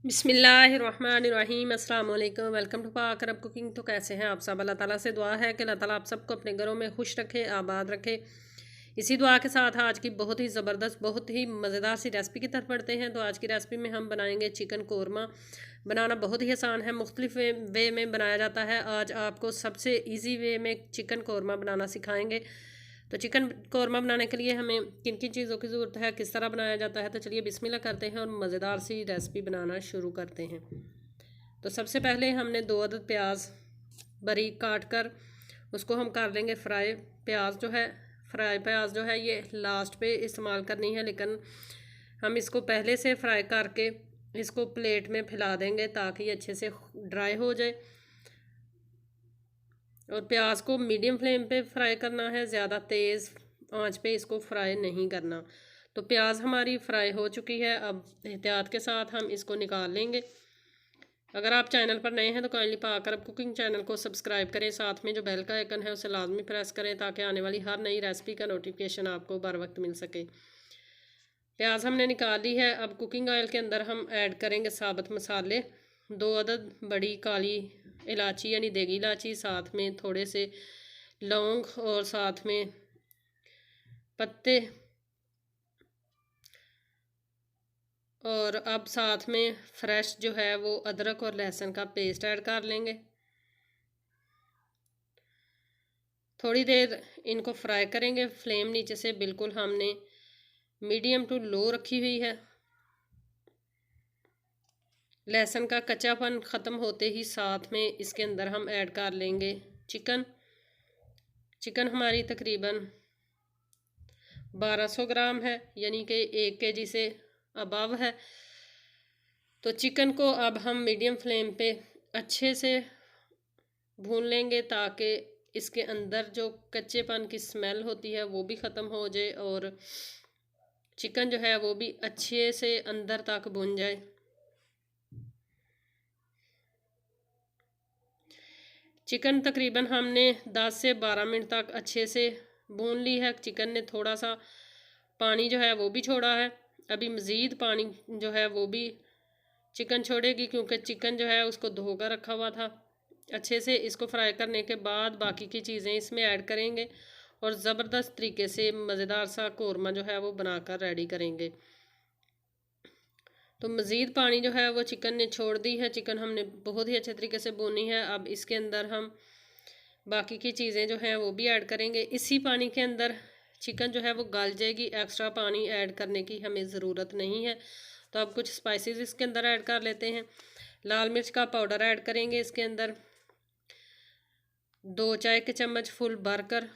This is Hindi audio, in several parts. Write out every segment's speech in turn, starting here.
बिस्मिल्लाहिर्रहमानिर्रहीम अस्सलाम वालेकुम। वेलकम टू पाक अरब कुकिंग। तो कैसे हैं आप सब? अल्लाह ताला से दुआ है कि अल्लाह ताला आप सबको अपने घरों में खुश रखे, आबाद रखे। इसी दुआ के साथ आज की बहुत ही ज़बरदस्त, बहुत ही मज़ेदार सी रेसिपी की तरफ बढ़ते हैं। तो आज की रेसिपी में हम बनाएंगे चिकन कौरमा। बनाना बहुत ही आसान है, मुख्तलिफ वे में बनाया जाता है। आज आपको सबसे ईजी वे में चिकन कौरमा बनाना सिखाएंगे। तो चिकन कौरमा बनाने के लिए हमें किन किन चीज़ों की ज़रूरत है, किस तरह बनाया जाता है, तो चलिए बिस्मिल्लाह करते हैं और मज़ेदार सी रेसिपी बनाना शुरू करते हैं। तो सबसे पहले हमने 2 अदद प्याज बारीक काट कर उसको हम कर लेंगे फ्राई। प्याज जो है, फ्राई प्याज जो है ये लास्ट पे इस्तेमाल करनी है, लेकिन हम इसको पहले से फ्राई करके इसको प्लेट में फैला देंगे ताकि ये अच्छे से ड्राई हो जाए। और प्याज को मीडियम फ्लेम पे फ्राई करना है, ज़्यादा तेज़ आंच पे इसको फ्राई नहीं करना। तो प्याज हमारी फ्राई हो चुकी है। अब एहतियात के साथ हम इसको निकाल लेंगे। अगर आप चैनल पर नए हैं तो काइंडली पाक अरब कुकिंग चैनल को सब्सक्राइब करें, साथ में जो बेल का आइकन है उसे लाजमी प्रेस करें ताकि आने वाली हर नई रेसिपी का नोटिफिकेशन आपको बर वक्त मिल सके। प्याज हमने निकाल ली है। अब कुकिंग ऑयल के अंदर हम ऐड करेंगे साबुत मसाले। 2 अदद बड़ी काली इलायची यानी देगी इलायची, साथ में थोड़े से लौंग और साथ में पत्ते। और अब साथ में फ्रेश जो है वो अदरक और लहसुन का पेस्ट ऐड कर लेंगे। थोड़ी देर इनको फ्राई करेंगे। फ्लेम नीचे से बिल्कुल हमने मीडियम टू लो रखी हुई है। लहसुन का कच्चापन ख़त्म होते ही साथ में इसके अंदर हम ऐड कर लेंगे चिकन। चिकन हमारी तकरीबन 1200 ग्राम है, यानी कि 1 केजी से अबव है। तो चिकन को अब हम मीडियम फ्लेम पे अच्छे से भून लेंगे ताकि इसके अंदर जो कच्चेपन की स्मेल होती है वो भी ख़त्म हो जाए और चिकन जो है वो भी अच्छे से अंदर तक भुन जाए। चिकन तकरीबन हमने 10 से 12 मिनट तक अच्छे से भून ली है। चिकन ने थोड़ा सा पानी जो है वो भी छोड़ा है। अभी मज़ीद पानी जो है वो भी चिकन छोड़ेगी, क्योंकि चिकन जो है उसको धोकर रखा हुआ था। अच्छे से इसको फ्राई करने के बाद बाकी की चीज़ें इसमें ऐड करेंगे और ज़बरदस्त तरीके से मज़ेदार सा कौरमा जो है वो बनाकर रेडी करेंगे। तो मज़ीद पानी जो है वो चिकन ने छोड़ दी है। चिकन हमने बहुत ही अच्छे तरीके से भूनी है। अब इसके अंदर हम बाकी की चीज़ें जो हैं वो भी ऐड करेंगे। इसी पानी के अंदर चिकन जो है वो गल जाएगी, एक्स्ट्रा पानी ऐड करने की हमें ज़रूरत नहीं है। तो अब कुछ स्पाइसेस इसके अंदर ऐड कर लेते हैं। लाल मिर्च का पाउडर ऐड करेंगे इसके अंदर, 2 चाय के चम्मच फुल भरकर।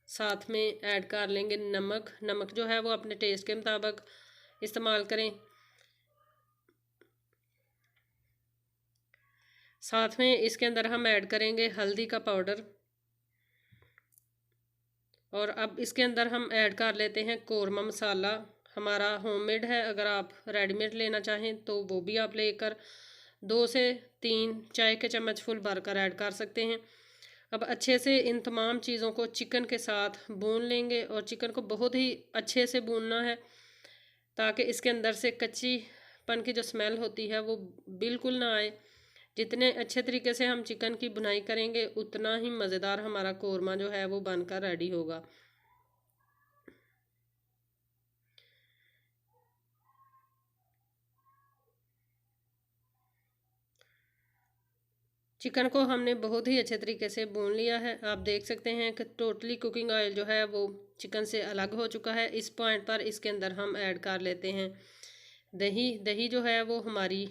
साथ में ऐड कर लेंगे नमक। नमक जो है वो अपने टेस्ट के मुताबिक इस्तेमाल करें। साथ में इसके अंदर हम ऐड करेंगे हल्दी का पाउडर। और अब इसके अंदर हम ऐड कर लेते हैं कौरमा मसाला। हमारा होममेड है, अगर आप रेडीमेड लेना चाहें तो वो भी आप लेकर 2 से 3 चाय के चम्मच फुल भरकर ऐड कर सकते हैं। अब अच्छे से इन तमाम चीज़ों को चिकन के साथ भून लेंगे और चिकन को बहुत ही अच्छे से भूनना है ताकि इसके अंदर से कच्ची पन की जो स्मेल होती है वो बिल्कुल ना आए। जितने अच्छे तरीके से हम चिकन की बुनाई करेंगे उतना ही मज़ेदार हमारा कौरमा जो है वो बनकर रेडी होगा। चिकन को हमने बहुत ही अच्छे तरीके से भून लिया है। आप देख सकते हैं कि टोटली कुकिंग ऑयल जो है वो चिकन से अलग हो चुका है। इस पॉइंट पर इसके अंदर हम ऐड कर लेते हैं दही। दही जो है वो हमारी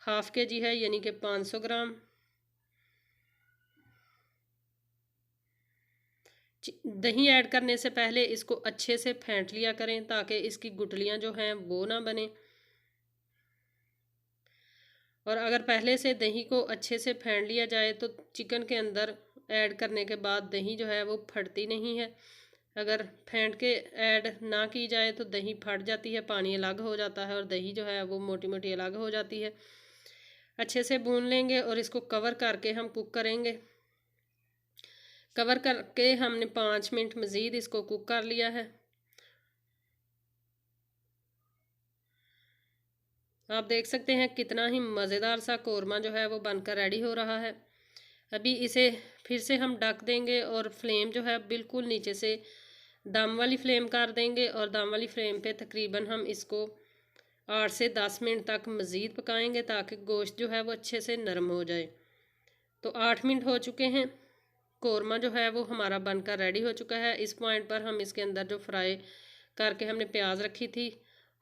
हाफ़ के जी है, यानी कि 500 ग्राम। दही ऐड करने से पहले इसको अच्छे से फेंट लिया करें ताकि इसकी गुठलियाँ जो हैं वो ना बने। और अगर पहले से दही को अच्छे से फेंट लिया जाए तो चिकन के अंदर ऐड करने के बाद दही जो है वो फटती नहीं है। अगर फेंट के ऐड ना की जाए तो दही फट जाती है, पानी अलग हो जाता है और दही जो है वो मोटी मोटी अलग हो जाती है। अच्छे से भून लेंगे और इसको कवर करके हम कुक करेंगे। कवर करके हमने 5 मिनट मज़ीद इसको कुक कर लिया है। आप देख सकते हैं कितना ही मज़ेदार सा कौरमा जो है वो बनकर रेडी हो रहा है। अभी इसे फिर से हम ढक देंगे और फ्लेम जो है बिल्कुल नीचे से दम वाली फ्लेम कर देंगे, और दम वाली फ्लेम पे तकरीबन हम इसको 8 से 10 मिनट तक मज़ीद पकाएंगे ताकि गोश्त जो है वो अच्छे से नरम हो जाए। तो 8 मिनट हो चुके हैं, कौरमा जो है वो हमारा बनकर रेडी हो चुका है। इस पॉइंट पर हम इसके अंदर जो फ्राई करके हमने प्याज रखी थी,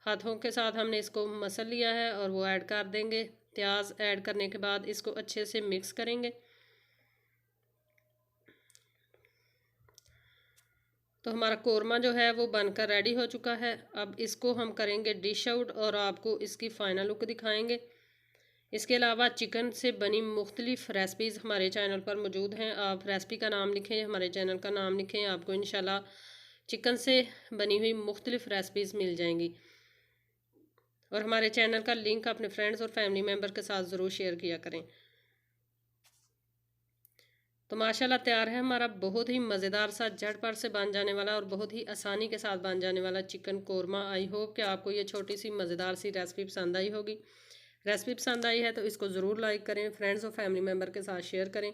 हाथों के साथ हमने इसको मसल लिया है और वो ऐड कर देंगे। प्याज ऐड करने के बाद इसको अच्छे से मिक्स करेंगे। तो हमारा कौरमा जो है वो बनकर रेडी हो चुका है। अब इसको हम करेंगे डिश आउट और आपको इसकी फ़ाइनल लुक दिखाएंगे। इसके अलावा चिकन से बनी मुख्तलिफ़ रेसिपीज़ हमारे चैनल पर मौजूद हैं। आप रेसिपी का नाम लिखें, हमारे चैनल का नाम लिखें, आपको इंशाल्लाह चिकन से बनी हुई मुख्तलिफ़ रेसिपीज़ मिल जाएंगी। और हमारे चैनल का लिंक अपने फ्रेंड्स और फैमिली मेम्बर के साथ ज़रूर शेयर किया करें। तो माशाल्लाह तैयार है हमारा बहुत ही मज़ेदार सा झटपट से बन जाने वाला और बहुत ही आसानी के साथ बन जाने वाला चिकन कौरमा। आई होप कि आपको ये छोटी सी मज़ेदार सी रेसिपी पसंद आई होगी। रेसिपी पसंद आई है तो इसको ज़रूर लाइक करें, फ्रेंड्स और फैमिली मेम्बर के साथ शेयर करें।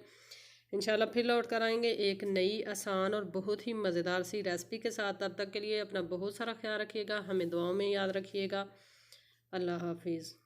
इंशाल्लाह फिर लौट कर आएंगे एक नई आसान और बहुत ही मज़ेदार सी रेसिपी के साथ। तब तक के लिए अपना बहुत सारा ख्याल रखिएगा, हमें दुआओं में याद रखिएगा। अल्लाह हाफिज़।